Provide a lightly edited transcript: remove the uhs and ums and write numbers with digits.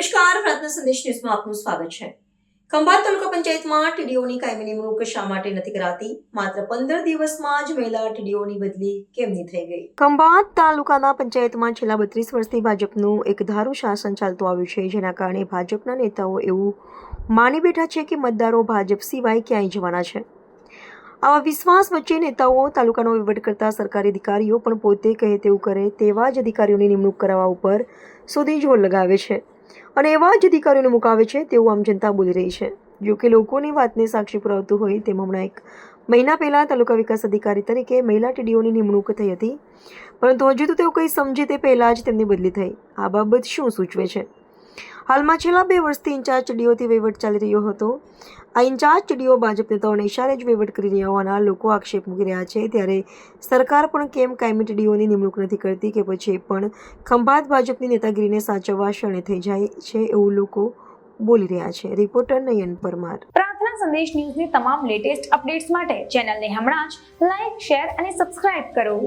નમસ્કાર, પ્રાર્થના સંદેશ ન્યૂઝમાં આપનું સ્વાગત છે। ખંભાત તાલુકા પંચાયતમાં ટીડીઓની કાયમી નિમણૂક શા માટે નથી કરાતી? માત્ર 15 દિવસમાં જ મહિલા ટીડીઓની બદલી કેમની થઈ ગઈ? ખંભાત તાલુકાના પંચાયતમાં છેલ્લા 32 વર્ષથી ભાજપનું એકધારું શાસન ચાલતું આવ્યું છે, જેના કારણે ભાજપના નેતાઓ એવું માની બેઠા છે કે મતદારો ભાજપ સિવાય ક્યાંય જવાના છે। આવા વિશ્વાસ વચ્ચે નેતાઓ તાલુકાનો વહીવટ કરતા સરકારી અધિકારીઓ પણ પોતે કહે તેવું કરે તેવા જ અધિકારીઓની નિમણૂક કરવા ઉપર સુધી જોર લગાવે છે અને એવા જ અધિકારીઓને મુકાવે છે તેવું આમ જનતા બોલી રહી છે। જો કે લોકોની વાતને સાક્ષી પુરાવતું હોય તેમ હમણાં 1 મહિના પહેલા તાલુકા વિકાસ અધિકારી તરીકે મહિલા ટીડીઓની નિમણૂક થઈ હતી, પરંતુ હજુ તો તેઓ કંઈ સમજે તે પહેલા જ તેમની બદલી થઈ। આ બાબત શું સૂચવે છે? હાલમાં છેલ્લા 2 વર્ષથી ઇન્ચાર્જ ટીડીઓથી વહીવટ ચાલી રહ્યો હતો। આ ઇન્ચાર્જ ટીડીઓ ભાજપ નેતાઓને ઇશારે જ વહીવટ કરી રહ્યા હોવાના લોકો આક્ષેપ મૂકી રહ્યા છે, ત્યારે સરકાર પણ કેમ કાયમી ટીડીઓની નિમણૂક નથી કરતી કે પછી પણ ખંભાત ભાજપની નેતાગીરીને સાચવવા શરણે થઈ જાય છે એવું લોકો બોલી રહ્યા છે। રિપોર્ટર નયન પરમાર। પ્રાર્થના સંદેશ ન્યૂઝની તમામ લેટેસ્ટ અપડેટ્સ માટે ચેનલને હમણાં જ લાઈક, શેર અને સબસ્ક્રાઇબ કરો।